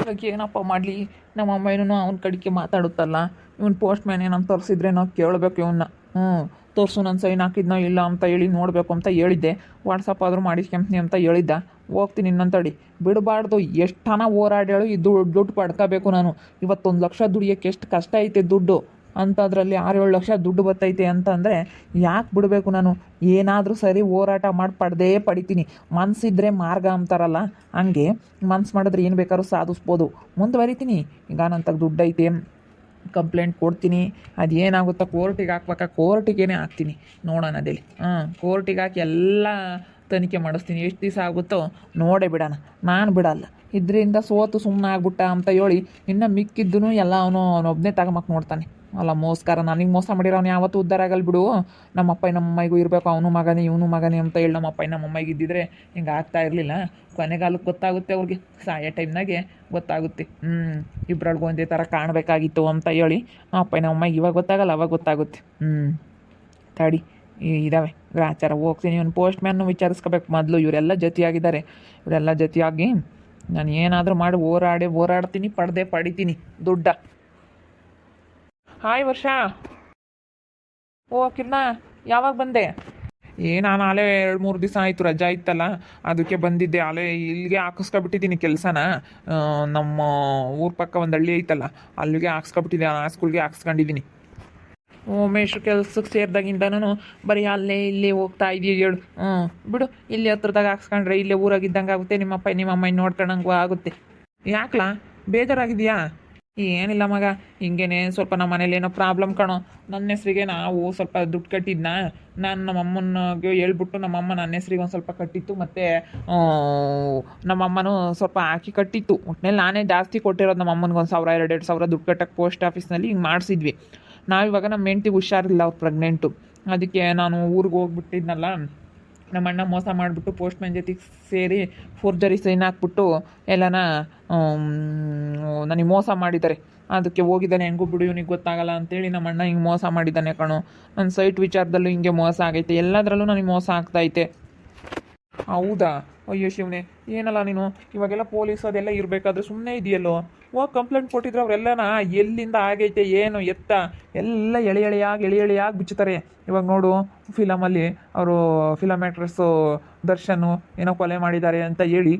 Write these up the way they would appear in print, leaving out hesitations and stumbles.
ಇವಾಗ ಏನಪ್ಪ ಮಾಡಲಿ. ನಮ್ಮ ಅಮ್ಮನೂ ಅವ್ನ ಕಡೆಗೆ ಮಾತಾಡುತ್ತಲ್ಲ. ಇವ್ನು ಪೋಸ್ಟ್ ಮ್ಯಾನ್ ಏನಂತ ತೋರಿಸಿದ್ರೆ ನಾವು ಕೇಳಬೇಕು ಇವನ್ನ. ತೋರಿಸು ನಾನು ಸೈನ್ ಹಾಕಿದ್ನೋ ಇಲ್ಲ ಅಂತ ಹೇಳಿ ನೋಡಬೇಕು ಅಂತ ಹೇಳಿದ್ದೆ. ವಾಟ್ಸಪ್ ಆದರೂ ಮಾಡಿಸ್ಕೊಂತೀನಿ ಅಂತ ಹೇಳಿದ್ದ. ಹೋಗ್ತೀನಿ ಇನ್ನೊಂತಡಿ. ಬಿಡಬಾರ್ದು, ಎಷ್ಟು ಹಣ ಹೋರಾಡೇಳು ಈ ದುಡ್ಡು ಪಡ್ಕೋಬೇಕು ನಾನು. ಇವತ್ತೊಂದು ಲಕ್ಷ ದುಡಿಯೋಕ್ಕೆ ಎಷ್ಟು ಕಷ್ಟ ಐತೆ ದುಡ್ಡು ಅಂಥದ್ರಲ್ಲಿ 6-7 ಲಕ್ಷ ದುಡ್ಡು ಬರ್ತೈತೆ ಅಂತಂದರೆ ಯಾಕೆ ಬಿಡಬೇಕು ನಾನು? ಏನಾದರೂ ಸರಿ ಹೋರಾಟ ಮಾಡಿ ಪಡೆದೇ ಪಡಿತೀನಿ. ಮನಸ್ಸಿದ್ರೆ ಮಾರ್ಗ ಅಂತಾರಲ್ಲ, ಹಂಗೆ ಮನ್ಸು ಮಾಡಿದ್ರೆ ಏನು ಬೇಕಾದ್ರೂ ಸಾಧಿಸ್ಬೋದು. ಮುಂದುವರಿತೀನಿ. ಈಗ ನನ್ನ ದುಡ್ಡು ಐತೆ, ಕಂಪ್ಲೇಂಟ್ ಕೊಡ್ತೀನಿ. ಅದು ಏನಾಗುತ್ತೋ ಕೋರ್ಟಿಗೆ ಹಾಕ್ಬೇಕಾ, ಕೋರ್ಟಿಗೇನೆ ಹಾಕ್ತೀನಿ. ನೋಡೋಣ ಅದೇಳಿ. ಕೋರ್ಟಿಗೆ ಹಾಕಿ ಎಲ್ಲ ತನಿಖೆ ಮಾಡಿಸ್ತೀನಿ. ಎಷ್ಟು ದಿವಸ ಆಗುತ್ತೋ ನೋಡೇ ಬಿಡೋಣ. ನಾನು ಬಿಡಲ್ಲ. ಇದರಿಂದ ಸೋತು ಸುಮ್ಮನೆ ಆಗ್ಬಿಟ್ಟ ಅಂತ ಹೇಳಿ ಇನ್ನು ಮಿಕ್ಕಿದ್ದೂ ಎಲ್ಲ ಅವನೊಬ್ಬನೇ ತಗೊಂಬಕ್ಕೆ ನೋಡ್ತಾನೆ. ಅಲ್ಲ ಮೋಸ್ಕರ ನನಗೆ ಮೋಸ ಮಾಡಿರೋನು ಯಾವತ್ತೂ ಉದ್ಧಾರ ಆಗಲ್ಲ ಬಿಡು. ನಮ್ಮಪ್ಪ ನಮ್ಮಮ್ಮಿಗೂ ಇರಬೇಕು, ಅವನು ಮಗನೇ ಇವನು ಮಗನೇ ಅಂತ ಹೇಳಿ ನಮ್ಮಪ್ಪ ನಮ್ಮಮ್ಮಿಗೆ ಇದ್ದಿದ್ರೆ ಹಿಂಗೆ ಆಗ್ತಾ ಇರಲಿಲ್ಲ. ಕೊನೆಗಾಲಕ್ಕೆ ಗೊತ್ತಾಗುತ್ತೆ ಅವ್ರಿಗೆ, ಸಾಯೋ ಟೈಮ್ನಾಗೆ ಗೊತ್ತಾಗುತ್ತೆ. ಇಬ್ಬರೊಳಗೂ ಒಂದೇ ಥರ ಕಾಣಬೇಕಾಗಿತ್ತು ಅಂತ ಹೇಳಿ ನಮ್ಮಪ್ಪ ನಮ್ಮಮ್ಮಿಗೆ ಇವಾಗ ಗೊತ್ತಾಗಲ್ಲ, ಅವಾಗ ಗೊತ್ತಾಗುತ್ತೆ. ತಡಿ ಇದ್ದಾವೆ ಗ್ರಾಚಾರ. ಹೋಗ್ತೀನಿ. ಇವನು ಪೋಸ್ಟ್ ಮ್ಯಾನ್ನು ವಿಚಾರಿಸ್ಕೋಬೇಕು ಮೊದಲು. ಇವರೆಲ್ಲ ಜೊತೆಯಾಗಿದ್ದಾರೆ. ಇವರೆಲ್ಲ ಜೊತೆಯಾಗಿ ನಾನು ಏನಾದರೂ ಮಾಡಿ ಹೋರಾಡ್ತೀನಿ, ಪಡಿತೀನಿ ದುಡ್ಡ. ಹಾಯ್ ವರ್ಷ. ಓ ಕಿರಣ, ಯಾವಾಗ ಬಂದೆ? ನಾನು ಆಲೇ 2-3 ದಿವಸ ಆಯಿತು, ರಜಾ ಇತ್ತಲ್ಲ, ಅದಕ್ಕೆ ಬಂದಿದ್ದೆ. ಆಲೇ ಇಲ್ಲಿಗೆ ಹಾಕಿಸ್ಕೊಬಿಟ್ಟಿದ್ದೀನಿ ಕೆಲಸನ. ನಮ್ಮ ಊರ ಪಕ್ಕ ಒಂದು ಹಳ್ಳಿ ಐತಲ್ಲ, ಅಲ್ಲಿಗೆ ಹಾಕ್ಸ್ಕೊಬಿಟ್ಟಿದ್ದೆ. ಆ ಸ್ಕೂಲ್ಗೆ ಹಾಕ್ಸ್ಕೊಂಡಿದ್ದೀನಿ. ಉಮೇಶ್ ಕೆಲ್ಸಕ್ಕೆ ಸೇರಿದಾಗಿಂದನೂ ಬರೀ ಅಲ್ಲೇ ಇಲ್ಲೇ ಹೋಗ್ತಾ ಇದೀಯ ಹೇಳು. ಬಿಡು, ಇಲ್ಲಿ ಹತ್ರದಾಗ ಹಾಕ್ಸ್ಕೊಂಡ್ರೆ ಇಲ್ಲೇ ಊರಾಗಿದ್ದಂಗೆ ಆಗುತ್ತೆ. ನಿಮ್ಮಪ್ಪ ನಿಮ್ಮಮ್ಮ ನೋಡ್ಕೊಂಡಂಗೂ ಆಗುತ್ತೆ. ಯಾಕ್ಲಾ ಬೇಜಾರಾಗಿದೆಯಾ? ಏನಿಲ್ಲ ಮಗ, ಹಿಂಗೇನೆ ಸ್ವಲ್ಪ ನಮ್ಮ ಮನೇಲಿ ಏನೋ ಪ್ರಾಬ್ಲಮ್ ಕಣೋ. ನನ್ನ ಹೆಸ್ರಿಗೆ ನಾವು ಸ್ವಲ್ಪ ದುಡ್ಡು ಕಟ್ಟಿದ್ನ. ನಾನು ನಮ್ಮಮ್ಮನಿಗೆ ಹೇಳ್ಬಿಟ್ಟು ನಮ್ಮಮ್ಮ ನನ್ನ ಹೆಸ್ರಿಗೆ ಒಂದು ಸ್ವಲ್ಪ ಕಟ್ಟಿತ್ತು. ಮತ್ತು ನಮ್ಮಮ್ಮನೂ ಸ್ವಲ್ಪ ಹಾಕಿ ಕಟ್ಟಿತ್ತು. ಒಟ್ಟಿನಲ್ಲಿ ನಾನೇ ಜಾಸ್ತಿ ಕೊಟ್ಟಿರೋದು ನಮ್ಮಮ್ಮನಿಗೆ 1,000-2,000 ದುಡ್ಡು ಕಟ್ಟಕ್ಕೆ ಪೋಸ್ಟ್ ಆಫೀಸ್ನಲ್ಲಿ ಹಿಂಗೆ ಮಾಡಿಸಿದ್ವಿ. ನಾವಿವಾಗ ನಮ್ಮ ಹೆಂಡ್ತಿಗೆ ಹುಷಾರಿಲ್ಲ, ಅವ್ರು ಪ್ರೆಗ್ನೆಂಟು. ಅದಕ್ಕೆ ನಾನು ಊರಿಗೆ ಹೋಗ್ಬಿಟ್ಟಿದ್ನಲ್ಲ, ನಮ್ಮ ಅಣ್ಣ ಮೋಸ ಮಾಡಿಬಿಟ್ಟು ಪೋಸ್ಟ್ ಮ್ಯಾನ್ ಜೊತೆಗೆ ಸೇರಿ ಫೋರ್ಜರಿ ಸೈನ್ ಹಾಕ್ಬಿಟ್ಟು ಎಲ್ಲನ ನನಗೆ ಮೋಸ ಮಾಡಿದ್ದಾರೆ. ಅದಕ್ಕೆ ಹೋಗಿದ್ದಾನೆ. ಹೆಂಗೂ ಬಿಡು, ಇವನಿಗೆ ಗೊತ್ತಾಗಲ್ಲ ಅಂತೇಳಿ ನಮ್ಮ ಅಣ್ಣ ಹಿಂಗೆ ಮೋಸ ಮಾಡಿದ್ದಾನೆ ಕಣೋ. ನನ್ನ ಸೈಟ್ ವಿಚಾರದಲ್ಲೂ ಹಿಂಗೆ ಮೋಸ ಆಗೈತೆ, ಎಲ್ಲದರಲ್ಲೂ ನನಗೆ ಮೋಸ ಆಗ್ತೈತೆ. ಹೌದಾ? ಅಯ್ಯೋ ಶಿವನೇ, ಏನಲ್ಲ ನೀನು ಇವಾಗೆಲ್ಲ ಪೊಲೀಸ್ ಅದೆಲ್ಲ ಇರಬೇಕಾದ್ರೆ ಸುಮ್ಮನೆ ಇದೆಯಲ್ಲೋ. ಹೋಗಿ ಕಂಪ್ಲೇಂಟ್ ಕೊಟ್ಟಿದ್ರೆ ಅವರೆಲ್ಲನ ಎಲ್ಲಿಂದ ಆಗೈತೆ ಏನು ಎತ್ತ ಎಲ್ಲ ಎಳೆಯಾಗಿ ಬಿಚ್ಚುತ್ತಾರೆ. ಇವಾಗ ನೋಡು, ಫಿಲಮಲ್ಲಿ ಅವರು ಫಿಲಮ್ ಆ್ಯಕ್ಟ್ರೆಸ್ಸು ದರ್ಶನ್ ಏನೋ ಕೊಲೆ ಮಾಡಿದ್ದಾರೆ ಅಂತ ಹೇಳಿ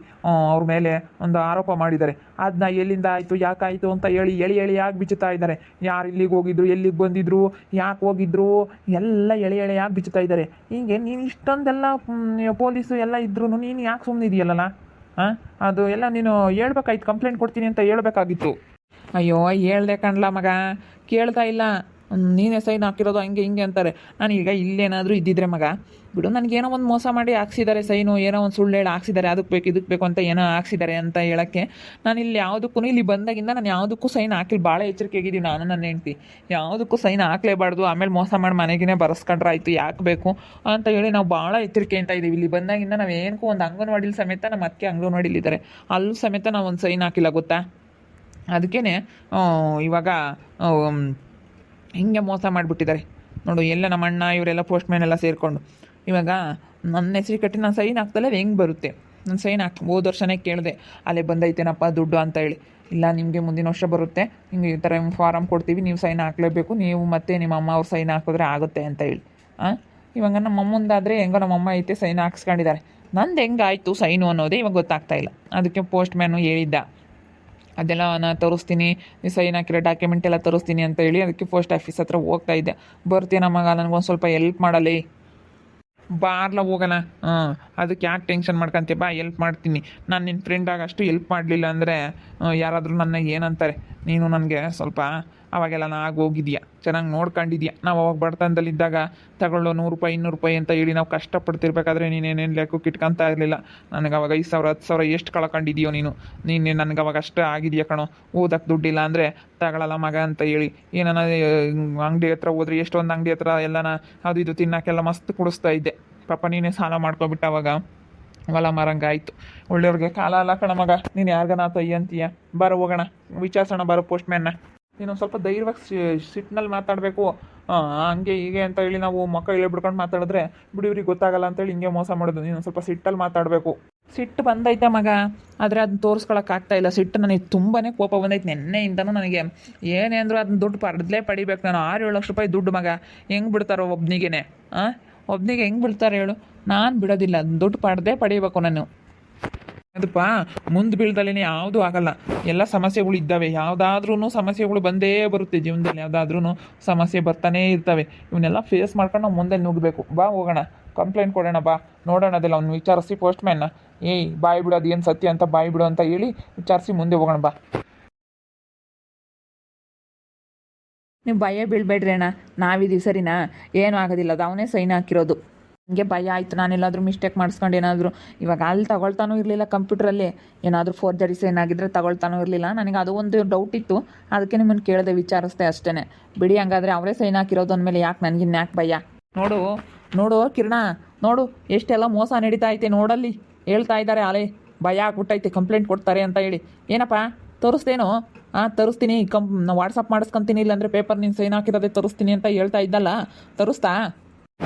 ಅವ್ರ ಮೇಲೆ ಒಂದು ಆರೋಪ ಮಾಡಿದ್ದಾರೆ. ಅದನ್ನ ಎಲ್ಲಿಂದ ಆಯಿತು ಯಾಕಾಯಿತು ಅಂತ ಹೇಳಿ ಎಳೆಯಾಗಿ ಬಿಚ್ಚುತ್ತಾ ಇದ್ದಾರೆ. ಯಾರು ಇಲ್ಲಿಗೆ ಹೋಗಿದ್ರು, ಎಲ್ಲಿಗೆ ಬಂದಿದ್ರು, ಯಾಕೆ ಹೋಗಿದ್ರು, ಎಲ್ಲ ಎಳೆಯಾಗಿ ಬಿಚ್ಚುತ್ತಾ ಇದ್ದಾರೆ. ಹಿಂಗೆ ನೀನು ಇಷ್ಟೊಂದೆಲ್ಲ ಪೊಲೀಸು ಎಲ್ಲ ಇದ್ರೂ ನೀನು ಯಾಕೆ ಸುಮ್ಮನೆ ಇದೆಯಲ್ಲ? ಅದು ಎಲ್ಲ ನೀನು ಹೇಳ್ಬೇಕಾಯ್ತು, ಕಂಪ್ಲೇಂಟ್ ಕೊಡ್ತೀನಿ ಅಂತ ಹೇಳ್ಬೇಕಾಗಿತ್ತು. ಅಯ್ಯೋ ಹೇಳ್ದೆ ಕಣ್ಲ ಮಗ, ಕೇಳ್ತಾ ಇಲ್ಲ. ನೀನೇ ಸೈನ್ ಹಾಕಿರೋದು ಹಂಗೆ ಹಿಂಗೆ ಅಂತಾರೆ. ನಾನೀಗ ಇಲ್ಲೇನಾದರೂ ಇದ್ದಿದ್ರೆ ಮಗ ಬಿಡು, ನನಗೇನೋ ಒಂದು ಮೋಸ ಮಾಡಿ ಹಾಕ್ಸಿದ್ದಾರೆ ಸೈನು, ಏನೋ ಒಂದು ಸುಳ್ಳು ಹೇಳಿ ಹಾಕ್ಸಿದ್ದಾರೆ, ಅದಕ್ಕೆ ಬೇಕು ಇದಕ್ಕೆ ಬೇಕು ಅಂತ ಏನೋ ಹಾಕ್ಸಿದ್ದಾರೆ ಅಂತ ಹೇಳೋಕ್ಕೆ ನಾನು ಇಲ್ಲಿ ಯಾವುದಕ್ಕೂ ಇಲ್ಲಿ ಬಂದಾಗಿಂದ ನಾನು ಯಾವುದಕ್ಕೂ ಸೈನ್ ಹಾಕಿಲ್ಲ. ಭಾಳ ಎಚ್ಚರಿಕೆಯಾಗಿದ್ದೀವಿ ನಾನು ನನ್ನ ಹೆಂಡ್ತಿ. ಯಾವುದಕ್ಕೂ ಸೈನ್ ಹಾಕ್ಲೇಬಾರ್ದು, ಆಮೇಲೆ ಮೋಸ ಮಾಡಿ ಮನೆಗೇ ಬರೆಸ್ಕೊಂಡ್ರೆ ಆಯಿತು, ಯಾಕೆ ಬೇಕು ಅಂತ ಹೇಳಿ ನಾವು ಭಾಳ ಎಚ್ಚರಿಕೆ ಅಂತ ಇದ್ದೀವಿ. ಇಲ್ಲಿ ಬಂದಾಗಿಂದ ನಾವು ಏನಕ್ಕೂ ಒಂದು ಅಂಗನವಾಡಿಲಿ ಸಮೇತ ನಮ್ಮ ಅಕ್ಕೆ ಅಂಗನವಾಡಿಲಿದ್ದಾರೆ, ಅಲ್ಲೂ ಸಮೇತ ನಾವು ಒಂದು ಸೈನ್ ಹಾಕಿಲ್ಲ ಗೊತ್ತಾ. ಅದಕ್ಕೇ ಇವಾಗ ಹಿಂಗೆ ಮೋಸ ಮಾಡಿಬಿಟ್ಟಿದ್ದಾರೆ ನೋಡು. ಎಲ್ಲ ನಮ್ಮ ಅಣ್ಣ ಇವರೆಲ್ಲ ಪೋಸ್ಟ್ ಮ್ಯಾನ್ ಎಲ್ಲ ಸೇರಿಕೊಂಡು ಇವಾಗ ನನ್ನ ಹೆಸರು ಕಟ್ಟಿ ನಾನು ಸೈನ್ ಹಾಕ್ದಲ್ಲೇ ಅದು ಹೆಂಗೆ ಬರುತ್ತೆ? ನಾನು ಸೈನ್ ಹೋದ ವರ್ಷನೇ ಕೇಳಿದೆ, ಅಲ್ಲೇ ಬಂದೈತೇನಪ್ಪ ದುಡ್ಡು ಅಂತ ಹೇಳಿ. ಇಲ್ಲ ನಿಮಗೆ ಮುಂದಿನ ವರ್ಷ ಬರುತ್ತೆ, ಹಿಂಗೆ ಈ ಥರ ಫಾರಮ್ ಕೊಡ್ತೀವಿ, ನೀವು ಸೈನ್ ಹಾಕಲೇಬೇಕು, ನೀವು ಮತ್ತು ನಿಮ್ಮ ಅಮ್ಮ ಅವ್ರು ಸೈನ್ ಹಾಕಿದ್ರೆ ಆಗುತ್ತೆ ಅಂತ ಹೇಳಿ. ಇವಾಗ ನಮ್ಮ ಅಮ್ಮಂದಾದರೆ ಹೆಂಗೋ ನಮ್ಮ ಅಮ್ಮ ಐತೆ ಸೈನ್ ಹಾಕ್ಸ್ಕೊಂಡಿದ್ದಾರೆ. ನಂದು ಹೆಂಗಾಯಿತು ಸೈನು ಅನ್ನೋದೇ ಇವಾಗ ಗೊತ್ತಾಗ್ತಾ ಇಲ್ಲ. ಅದಕ್ಕೆ ಪೋಸ್ಟ್ ಮ್ಯಾನು ಹೇಳಿದ್ದ, ಅದೆಲ್ಲ ನಾನು ತೋರಿಸ್ತೀನಿ, ನೀವು ಸೈನ್ ಹಾಕಿರೋ ಡಾಕ್ಯುಮೆಂಟ್ ಎಲ್ಲ ತೋರಿಸ್ತೀನಿ ಅಂತ ಹೇಳಿ. ಅದಕ್ಕೆ ಪೋಸ್ಟ್ ಆಫೀಸ್ ಹತ್ರ ಹೋಗ್ತಾ ಇದ್ದೆ. ಬರ್ತೀಯ ನಮಗ, ನನಗೊಂದು ಸ್ವಲ್ಪ ಹೆಲ್ಪ್ ಮಾಡಲಿ. ಬಾರ್ಲ ಹೋಗೋಣ. ಅದಕ್ಕೆ ಯಾಕೆ ಟೆನ್ಷನ್ ಮಾಡ್ಕೊಂತೀಯ, ಬಾ ಹೆಲ್ಪ್ ಮಾಡ್ತೀನಿ. ನಾನು ನಿನ್ನ ಫ್ರೆಂಡಾಗ ಅಷ್ಟು ಹೆಲ್ಪ್ ಮಾಡಲಿಲ್ಲ ಅಂದರೆ ಯಾರಾದರೂ ನನ್ನ ಏನಂತಾರೆ. ನೀನು ನನಗೆ ಸ್ವಲ್ಪ ಅವಾಗೆಲ್ಲ ಹೋಗಿದ್ಯಾ, ಚೆನ್ನಾಗಿ ನೋಡ್ಕೊಂಡಿದ್ಯಾ. ನಾವು ಅವಾಗ ಬಡತನದಲ್ಲಿದ್ದಾಗ ತಗೊಳ್ಳೋ 100 ರೂಪಾಯಿ 200 ರೂಪಾಯಿ ಅಂತ ಹೇಳಿ ನಾವು ಕಷ್ಟಪಡ್ತಿರ್ಬೇಕಾದ್ರೆ ನೀನೇನೇನು ಲೆಕ್ಕಕ್ಕೆ ಇಟ್ಕೊತಾ ಇರಲಿಲ್ಲ. ನನಗೆ ಅವಾಗ 5,000 10,000 ಎಷ್ಟು ಕಳ್ಕೊಂಡಿದೆಯೋ ನೀನು ನನಗೆ ಅವಾಗ ಅಷ್ಟು ಆಗಿದೆಯಾ ಕಣೋ. ಓದಕ್ಕೆ ದುಡ್ಡಿಲ್ಲ ಅಂದರೆ ತಗೊಳ್ಳಲ್ಲ ಮಗ ಅಂತ ಹೇಳಿ ಏನಾನ ಅಂಗಡಿ ಹತ್ರ ಹೋದ್ರೆ ಎಷ್ಟೊಂದು ಅಂಗಡಿ ಹತ್ರ ಎಲ್ಲನ ಅದು ಇದು ತಿನ್ನೋಕ್ಕೆಲ್ಲ ಮಸ್ತ್ ಕೊಡಿಸ್ತಾ ಇದ್ದೆ. ಪಾಪ ನೀನೇ ಸಾಲ ಮಾಡ್ಕೊಬಿಟ್ಟು ಅವಾಗ ಹೊಲ ಮರಂಗ ಆಯಿತು. ಒಳ್ಳೆಯವ್ರಿಗೆ ಕಾಲ ಅಲ್ಲ ಕಣ ಮಗ, ನೀನು ಯಾರಿಗನ ತೊಯ್ಯ ಅಂತೀಯ. ಬರೋ ಹೋಗೋಣ, ವಿಚಾರಿಸೋಣ ಬರೋ ಪೋಸ್ಟ್ ಮ್ಯಾನ್ನ. ನೀನು ಸ್ವಲ್ಪ ಧೈರ್ಯವಾಗಿ ಸಿಟ್ಟಿನಲ್ಲಿ ಮಾತಾಡಬೇಕು. ಹಂಗೆ ಹೀಗೆ ಅಂತ ಹೇಳಿ ನಾವು ಮಕ್ಕ ಬಿಡ್ಕೊಂಡು ಮಾತಾಡಿದ್ರೆ ಬಿಡಿ ಇವ್ರಿಗೆ ಗೊತ್ತಾಗಲ್ಲ ಅಂತೇಳಿ ಹಿಂಗೆ ಮೋಸ ಮಾಡೋದು. ನೀನು ಸ್ವಲ್ಪ ಸಿಟ್ಟಲ್ಲಿ ಮಾತಾಡಬೇಕು. ಸಿಟ್ಟು ಬಂದೈತೆ ಮಗ, ಆದರೆ ಅದನ್ನ ತೋರಿಸ್ಕೊಳಕ್ಕಾಗ್ತಾ ಇಲ್ಲ. ಸಿಟ್ಟು ನನಗೆ ತುಂಬಾ ಕೋಪ ಬಂದೈತೆ ನಿನ್ನೆಯಿಂದನೂ. ನನಗೆ ಏನೇ ಅಂದರೂ ಅದನ್ನ ದುಡ್ಡು ಪಡಿಬೇಕು ನಾನು. 6-7 ಲಕ್ಷ ರೂಪಾಯಿ ದುಡ್ಡು ಮಗ, ಹೆಂಗೆ ಬಿಡ್ತಾರೋ ಒಬ್ನಿಗೆ? ಒಬ್ನಿಗೆ ಹೆಂಗೆ ಬಿಡ್ತಾರೆ ಹೇಳು? ನಾನು ಬಿಡೋದಿಲ್ಲ, ಅದನ್ನ ದುಡ್ಡು ಪಡಿಬೇಕು ನಾನು. ಅದಪ್ಪ ಮುಂದೆ ಬೀಳ್ದಲ್ಲೇ ಯಾವುದೂ ಆಗಲ್ಲ. ಎಲ್ಲ ಸಮಸ್ಯೆಗಳು ಇದ್ದಾವೆ, ಯಾವುದಾದ್ರೂ ಸಮಸ್ಯೆಗಳು ಬಂದೇ ಬರುತ್ತೆ ಜೀವನದಲ್ಲಿ. ಯಾವುದಾದ್ರೂ ಸಮಸ್ಯೆ ಬರ್ತಾನೇ ಇರ್ತವೆ. ಇವನ್ನೆಲ್ಲ ಫೇಸ್ ಮಾಡ್ಕೊಂಡು ನಾವು ಮುಂದೆ ನುಗ್ಗಬೇಕು. ಬಾ ಹೋಗೋಣ, ಕಂಪ್ಲೇಂಟ್ ಕೊಡೋಣ, ಬಾ ನೋಡೋಣ. ಅದೆಲ್ಲ ಅವ್ನು ವಿಚಾರಿಸಿ ಪೋಸ್ಟ್ಮ್ಯಾನ್ನ, ಬಾಯಿ ಬಿಡು, ಅದು ಏನು ಸತ್ಯ ಅಂತ ಬಾಯಿ ಬಿಡು ಅಂತ ಹೇಳಿ ವಿಚಾರಿಸಿ ಮುಂದೆ ಹೋಗೋಣ ಬಾ. ನೀವು ಭಯ ಬೀಳ್ಬೇಡ್ರಿ ಅಣ್ಣ, ನಾವಿದ್ದೀವಿ ಸರಿನಾ? ಏನೂ ಆಗೋದಿಲ್ಲ, ಅದು ಅವನೇ ಸೈನ್ ಹಾಕಿರೋದು. ನನಗೆ ಭಯ ಆಯಿತು, ನಾನೆಲ್ಲಾದರೂ ಮಿಸ್ಟೇಕ್ ಮಾಡಿಸ್ಕೊಂಡು ಏನಾದರೂ. ಇವಾಗ ಅಲ್ಲಿ ತಗೊಳ್ತಾನೂ ಇರಲಿಲ್ಲ ಕಂಪ್ಯೂಟ್ರಲ್ಲಿ, ಏನಾದರೂ ಫೋರ್ಜರೀಸ್ ಏನಾಗಿದ್ದರೆ ತಗೊಳ್ತಾನೂ ಇರಲಿಲ್ಲ. ನನಗೆ ಅದು ಒಂದು ಡೌಟ್ ಇತ್ತು, ಅದಕ್ಕೆ ನಿಮ್ಮನ್ನು ಕೇಳಿದೆ, ವಿಚಾರಿಸ್ದೆ ಅಷ್ಟೇ. ಬಿಡಿ, ಹಂಗಾದ್ರೆ ಅವರೇ ಸೈನ್ ಹಾಕಿರೋದು ಅಂದಮೇಲೆ ಯಾಕೆ ನನಗಿನ್ಯಾಕೆ ಭಯ? ನೋಡು ಕಿರಣ, ನೋಡು ಎಷ್ಟೆಲ್ಲ ಮೋಸ ನಡೀತಾ ಐತೆ ನೋಡಲ್ಲಿ. ಹೇಳ್ತಾ ಇದ್ದಾರೆ ಅಲೆ, ಭಯ ಆಗ್ಬಿಟ್ಟೈತೆ ಕಂಪ್ಲೇಂಟ್ ಕೊಡ್ತಾರೆ ಅಂತ ಹೇಳಿ. ಏನಪ್ಪ ತೋರಿಸ್ತೇನೋ? ತರಿಸ್ತೀನಿ, ವಾಟ್ಸಪ್ ಮಾಡಿಸ್ಕೊತೀನಿ, ಇಲ್ಲಾಂದರೆ ಪೇಪರ್ ನೀನು ಸೈನ್ ಹಾಕಿರೋದೇ ತರಿಸ್ತೀನಿ ಅಂತ ಹೇಳ್ತಾ ಇದ್ದಲ್ಲ, ತರಿಸ್ತಾ?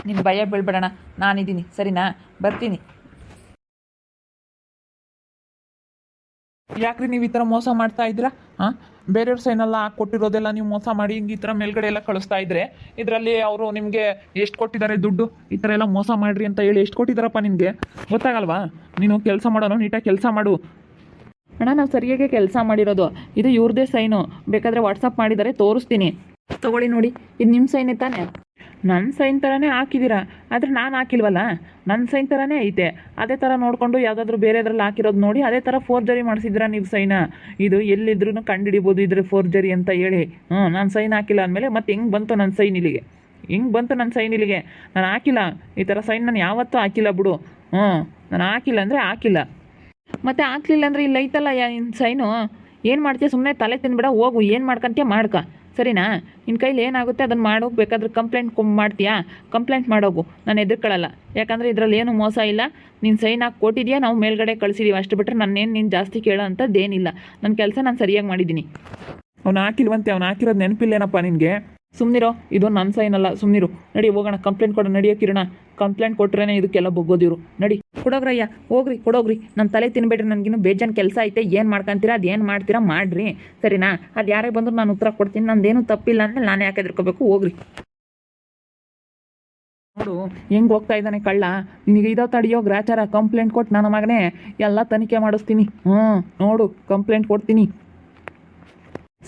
ನಿನ್ನ ಭಯ ಬೀಳ್ಬೇಡಣ, ನಾನಿದ್ದೀನಿ ಸರಿನಾ? ಬರ್ತೀನಿ. ಯಾಕ್ರಿ ನೀವು ಈ ಥರ ಮೋಸ ಮಾಡ್ತಾ ಇದ್ದೀರಾ? ಬೇರೆಯವ್ರ ಸೈನೆಲ್ಲ ಕೊಟ್ಟಿರೋದೆಲ್ಲ ನೀವು ಮೋಸ ಮಾಡಿ ಹಿಂಗೆ ಈ ಥರ ಮೇಲ್ಗಡೆ ಎಲ್ಲ ಕಳಿಸ್ತಾ ಇದ್ರೆ, ಇದರಲ್ಲಿ ಅವರು ನಿಮಗೆ ಎಷ್ಟು ಕೊಟ್ಟಿದ್ದಾರೆ ದುಡ್ಡು? ಈ ಥರ ಎಲ್ಲ ಮೋಸ ಮಾಡಿರಿ ಅಂತ ಹೇಳಿ ಎಷ್ಟು ಕೊಟ್ಟಿದ್ದಾರಪ್ಪ ನಿನಗೆ? ಗೊತ್ತಾಗಲ್ವಾ? ನೀನು ಕೆಲಸ ಮಾಡೋನು, ನೀಟಾಗಿ ಕೆಲಸ ಮಾಡು. ಅಣ್ಣ, ನಾವು ಸರಿಯಾಗಿ ಕೆಲಸ ಮಾಡಿರೋದು. ಇದು ಇವ್ರದ್ದೇ ಸೈನು, ಬೇಕಾದರೆ ವಾಟ್ಸಪ್ ಮಾಡಿದ್ದಾರೆ, ತೋರಿಸ್ತೀನಿ. ತೊಗೊಳ್ಳಿ ನೋಡಿ, ಇದು ನಿಮ್ಮ ಸೈನೇ ತಾನೇ? ನನ್ನ ಸೈನ್ ಥರನೇ ಹಾಕಿದ್ದೀರಾ, ಆದರೆ ನಾನು ಹಾಕಿಲ್ವಲ್ಲ, ನನ್ನ ಸೈನ್ ಥರನೇ ಐತೆ. ಅದೇ ಥರ ನೋಡಿಕೊಂಡು ಯಾವುದಾದ್ರೂ ಬೇರೆದ್ರಲ್ಲಿ ಹಾಕಿರೋದು ನೋಡಿ ಅದೇ ಥರ ಫೋರ್ಜರಿ ಮಾಡಿಸಿದ್ರಾ ನೀವು ಸೈನ? ಇದು ಎಲ್ಲಿದ್ರೂ ಕಂಡುಹಿಡಿಬೋದು ಇದ್ರ ಫೋರ್ಜರಿ ಅಂತ ಹೇಳಿ. ನಾನು ಸೈನ್ ಹಾಕಿಲ್ಲ ಅಂದಮೇಲೆ ಮತ್ತೆ ಹೆಂಗೆ ಬಂತು ನನ್ನ ಸೈನ್ ಇಲ್ಲಿಗೆ? ನಾನು ಹಾಕಿಲ್ಲ, ಈ ಥರ ಸೈನ್ ನಾನು ಯಾವತ್ತೂ ಹಾಕಿಲ್ಲ ಬಿಡು. ನಾನು ಹಾಕಿಲ್ಲ ಅಂದರೆ ಹಾಕಿಲ್ಲ. ಮತ್ತೆ ಹಾಕ್ಲಿಲ್ಲ ಅಂದರೆ ಇಲ್ಲ ಐತಲ್ಲ ನಿನ್ನ ಸೈನು. ಏನು ಮಾಡ್ತೀಯ? ಸುಮ್ಮನೆ ತಲೆ ತಿನ್ಬೇಡ, ಹೋಗು, ಏನು ಮಾಡ್ಕೊಂತೀಯ ಮಾಡ್ಕ, ಸರಿನಾ? ನಿನ್ನ ಕೈಲಿ ಏನಾಗುತ್ತೆ ಅದನ್ನು ಮಾಡೋಕೆ. ಬೇಕಾದ್ರೆ ಕಂಪ್ಲೇಂಟ್ ಮಾಡೋಗು, ನಾನು ಎದುರ್ಕೊಳ್ಳಲ್ಲ. ಯಾಕಂದರೆ ಇದರಲ್ಲಿ ಏನು ಮೋಸ ಇಲ್ಲ. ನೀನು ಸೈನ್ ಹಾಕಿ ಕೊಟ್ಟಿದ್ಯಾ, ನಾವು ಮೇಲ್ಗಡೆ ಕಳಿಸಿದ್ದೀವಿ, ಅಷ್ಟು ಬಿಟ್ಟರೆ ನೀನು ಜಾಸ್ತಿ ಕೇಳೋ ಅಂಥದ್ದೇನಿಲ್ಲ. ನನ್ನ ಕೆಲಸ ನಾನು ಸರಿಯಾಗಿ ಮಾಡಿದ್ದೀನಿ. ಅವ್ನು ಹಾಕಿಲ್ವಂತೆ, ಅವ್ನು ಹಾಕಿರೋದು ನೆನಪಿಲ್ಲೇನಪ್ಪ ನಿನಗೆ? ಸುಮ್ಮನಿರೋ, ಇದು ನನ್ನ ಸೈನ್ ಅಲ್ಲ, ಸುಮ್ಮನಿರು. ನಡಿ ಹೋಗೋಣ, ಕಂಪ್ಲೇಂಟ್ ಕೊಡೋ. ನಡಿಯೋ ಕಿರಣ, ಕಂಪ್ಲೇಂಟ್ ಕೊಟ್ರೇ ಇದಕ್ಕೆಲ್ಲ ಬೊಗ್ಗೋದಿರು. ನಡಿ ಕೊಡೋಗ್ರಯ್ಯ, ಕೊಡೋಗ್ರಿ. ನನ್ನ ತಲೆ ತಿನ್ಬೇಡ್ರಿ, ನನಗಿನ್ನು ಬೇಜಾನ್ ಕೆಲಸ ಐತೆ. ಏನು ಮಾಡ್ಕೊಂತೀರಾ, ಅದು ಏನು ಮಾಡ್ತೀರಾ ಮಾಡಿರಿ, ಸರಿನಾ? ಅದು ಯಾರೇ ಬಂದರೂ ನಾನು ಉತ್ತರ ಕೊಡ್ತೀನಿ. ನಂದೇನು ತಪ್ಪಿಲ್ಲ ಅಂದಮೇಲೆ ನಾನು ಯಾಕೆ ಎದ್ರಕೋಬೇಕು? ಹೋಗ್ರಿ. ನೋಡು ಹೆಂಗೆ ಹೋಗ್ತಾ ಇದ್ದಾನೆ ಕಳ್ಳ. ನಿನಗೆ ಇದೋ ತಡಿಯೋ ಗ್ರಾಚಾರ. ಕಂಪ್ಲೇಂಟ್ ಕೊಟ್ಟು ನನ್ನ ಮಗನೇ ಎಲ್ಲ ತನಿಖೆ ಮಾಡಿಸ್ತೀನಿ. ನೋಡು, ಕಂಪ್ಲೇಂಟ್ ಕೊಡ್ತೀನಿ.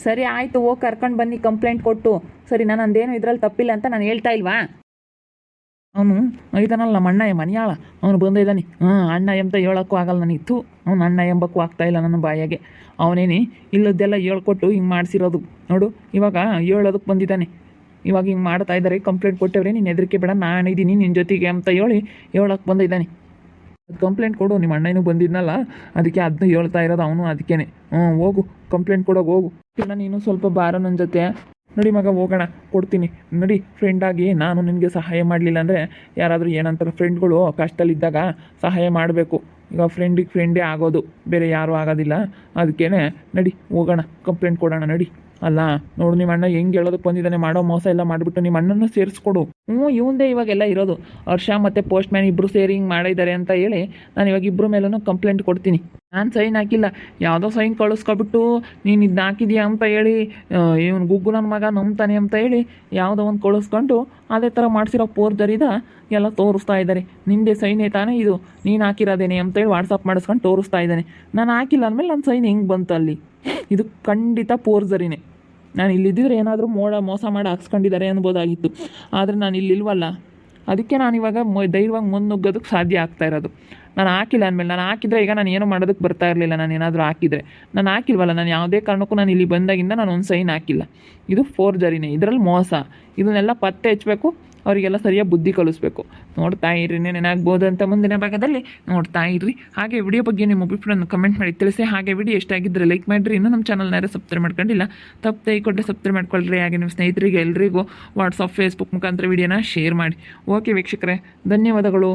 ಸರಿ ಆಯಿತು, ಹೋಗಿ ಕರ್ಕೊಂಡು ಬನ್ನಿ ಕಂಪ್ಲೇಂಟ್ ಕೊಟ್ಟು. ಸರಿ, ನಂದೇನು ಇದರಲ್ಲಿ ತಪ್ಪಿಲ್ಲ ಅಂತ ನಾನು ಹೇಳ್ತಾ ಇಲ್ವಾ? ಅವನು ಇದನ್ನಲ್ಲ ನಮ್ಮ ಅಣ್ಣ ಮನೆಯಾಳ, ಅವನು ಬಂದಿದ್ದಾನೆ. ಅಣ್ಣ ಎಂತ ಹೇಳೋಕ್ಕೂ ಆಗಲ್ಲ ನನಗಿತ್ತು. ಅವ್ನು ಅಣ್ಣ ಎಂಬಕ್ಕೂ ಆಗ್ತಾಯಿಲ್ಲ ನನ್ನ ಬಾಯಾಗೆ. ಅವನೇನೆ ಇಲ್ಲದ್ದೆಲ್ಲ ಹೇಳ್ಕೊಟ್ಟು ಹಿಂಗೆ ಮಾಡಿಸಿರೋದು. ನೋಡು, ಇವಾಗ ಹೇಳೋದಕ್ಕೆ ಬಂದಿದ್ದಾನೆ. ಇವಾಗ ಹಿಂಗೆ ಮಾಡ್ತಾ ಇದ್ದಾರೆ, ಕಂಪ್ಲೇಂಟ್ ಕೊಟ್ಟವ್ರೆ, ನೀನು ಹೆದರಿಕೆ ಬೇಡ, ನಾನಿದ್ದೀನಿ ನಿನ್ನ ಜೊತೆಗೆ ಅಂತ ಹೇಳೋಕ್ಕೆ ಬಂದಿದ್ದಾನೆ. ಕಂಪ್ಲೇಂಟ್ ಕೊಡು, ನಿಮ್ಮ ಅಣ್ಣನೂ ಬಂದಿದ್ನಲ್ಲ, ಅದಕ್ಕೆ ಅದನ್ನ ಹೇಳ್ತಾ ಇರೋದು ಅವನು. ಅದಕ್ಕೇನೆ ಹೋಗು, ಕಂಪ್ಲೇಂಟ್ ಕೊಡೋಕೆ ಹೋಗು. ಇಲ್ಲ ನೀನು ಸ್ವಲ್ಪ ಬಾರೋ ನನ್ನ ಜೊತೆ. ನಡಿ ಮಗ, ಹೋಗೋಣ, ಕೊಡ್ತೀನಿ. ನಡಿ, ಫ್ರೆಂಡಾಗಿ ನಾನು ನಿನಗೆ ಸಹಾಯ ಮಾಡಲಿಲ್ಲ ಅಂದರೆ ಯಾರಾದರೂ ಏನಂತಾರೆ, ಫ್ರೆಂಡ್ಗಳು ಕಷ್ಟದಲ್ಲಿದ್ದಾಗ ಸಹಾಯ ಮಾಡಬೇಕು. ಈಗ ಫ್ರೆಂಡೇ ಆಗೋದು, ಬೇರೆ ಯಾರೂ ಆಗೋದಿಲ್ಲ. ಅದಕ್ಕೇ ನಡಿ ಹೋಗೋಣ, ಕಂಪ್ಲೇಂಟ್ ಕೊಡೋಣ. ನಡಿ. ಅಲ್ಲ ನೋಡು, ನಿಮ್ಮ ಅಣ್ಣ ಹೆಂಗೆ ಹೇಳೋದಕ್ಕೆ ಬಂದಿದ್ದಾನೆ, ಮಾಡೋ ಮೋಸ ಎಲ್ಲ ಮಾಡಿಬಿಟ್ಟು ನಿಮ್ಮ ಅಣ್ಣನ ಸೇರಿಸ್ಕೊಡು. ಇವಂದೇ ಇವಾಗೆಲ್ಲ ಇರೋದು. ಹರ್ಷ ಮತ್ತು ಪೋಸ್ಟ್ ಮ್ಯಾನ್ ಇಬ್ಬರು ಸೇರಿ ಹಿಂಗೆ ಮಾಡಿದ್ದಾರೆ ಅಂತ ಹೇಳಿ ನಾನು ಇವಾಗ ಇಬ್ಬರ ಮೇಲೂ ಕಂಪ್ಲೇಂಟ್ ಕೊಡ್ತೀನಿ. ನಾನು ಸೈನ್ ಹಾಕಿಲ್ಲ, ಯಾವುದೋ ಸೈನ್ ಕಳಿಸ್ಕೊಬಿಟ್ಟು ನೀನು ಇದನ್ನ ಹಾಕಿದ್ಯಾ ಅಂತ ಹೇಳಿ ಇವನು ಗುಗ್ಗು ನನ್ನ ಮಗ ನಂಬ್ತಾನೆ ಅಂತ ಹೇಳಿ ಯಾವುದೋ ಒಂದು ಕಳಿಸ್ಕೊಂಡು ಅದೇ ಥರ ಮಾಡಿಸಿರೋ ಫೋರ್ಜರಿದ ಎಲ್ಲ ತೋರಿಸ್ತಾ ಇದ್ದಾರೆ. ನಿಮ್ಮದೇ ಸೈನೇ ತಾನೇ ಇದು, ನೀನು ಹಾಕಿರೋದೇನೆ ಅಂತೇಳಿ ವಾಟ್ಸಪ್ ಮಾಡಿಸ್ಕೊಂಡು ತೋರಿಸ್ತಾ ಇದ್ದಾನೆ. ನಾನು ಹಾಕಿಲ್ಲ ಅಂದಮೇಲೆ ನನ್ನ ಸೈನ್ ಹೆಂಗೆ ಬಂತು ಅಲ್ಲಿ? ಇದು ಖಂಡಿತ ಫೋರ್ಜರಿನೇ. ನಾನು ಇಲ್ಲಿದ್ದಿದ್ರೆ ಏನಾದರೂ ಮೋಸ ಮಾಡಿ ಹಾಕ್ಸ್ಕೊಂಡಿದ್ದಾರೆ ಅನ್ಬೋದಾಗಿತ್ತು. ಆದರೆ ನಾನು ಇಲ್ಲಿಲ್ವಲ್ಲ, ಅದಕ್ಕೆ ನಾನಿವಾಗ ಧೈರ್ಯವಾಗಿ ಮುನ್ನುಗ್ಗೋದಕ್ಕೆ ಸಾಧ್ಯ ಆಗ್ತಾ ಇರೋದು. ನಾನು ಹಾಕಿಲ್ಲ ಅಂದಮೇಲೆ, ನಾನು ಹಾಕಿದರೆ ಈಗ ನಾನು ಏನೂ ಮಾಡೋದಕ್ಕೆ ಬರ್ತಾ ಇರಲಿಲ್ಲ. ನಾನು ಏನಾದರೂ ಹಾಕಿದರೆ, ನಾನು ಹಾಕಿಲ್ವಲ್ಲ, ನಾನು ಯಾವುದೇ ಕಾರಣಕ್ಕೂ ನಾನು ಇಲ್ಲಿ ಬಂದಾಗಿಂದ ನಾನು ಒಂದು ಸೈನ್ ಹಾಕಿಲ್ಲ. ಇದು ಫೋರ್ಜರಿನೇ, ಇದರಲ್ಲಿ ಮೋಸ. ಇದನ್ನೆಲ್ಲ ಪತ್ತೆ ಹಚ್ಚಬೇಕು, ಅವರಿಗೆಲ್ಲ ಸರಿಯಾಗಿ ಬುದ್ಧಿ ಕಲಿಸ್ಬೇಕು. ನೋಡ್ತಾ ಇರ್ರಿ, ಏನಾಗ್ಬೋದು ಅಂತ ಮುಂದಿನ ಭಾಗದಲ್ಲಿ ನೋಡ್ತಾ ಇರ್ರಿ. ಹಾಗೆ ವಿಡಿಯೋ ಬಗ್ಗೆ ನಿಮ್ಮ ಅಭಿಪ್ರಾಯವನ್ನು ಕಮೆಂಟ್ ಮಾಡಿ ತಿಳಿಸಿ. ಹಾಗೆ ವಿಡಿಯೋ ಎಷ್ಟಾಗಿದ್ದರೆ ಲೈಕ್ ಮಾಡಿರಿ. ಇನ್ನೂ ನಮ್ಮ ಚಾನಲ್ನಾರು ಸಬ್ಸ್ಕ್ರೈಬ್ ಮಾಡ್ಕೊಂಡಿಲ್ಲ, ತಪ್ಪದೆ ಕೊಟ್ಟರೆ ಸಬ್ಸ್ಕ್ರೈಬ್ ಮಾಡ್ಕೊಳ್ರಿ. ಹಾಗೆ ನಿಮ್ಮ ಸ್ನೇಹಿತರಿಗೆ ಎಲ್ರಿಗೂ ವಾಟ್ಸಪ್, ಫೇಸ್ಬುಕ್ ಮುಖಾಂತರ ವಿಡಿಯೋನ ಶೇರ್ ಮಾಡಿ. ಓಕೆ ವೀಕ್ಷಕರೇ, ಧನ್ಯವಾದಗಳು.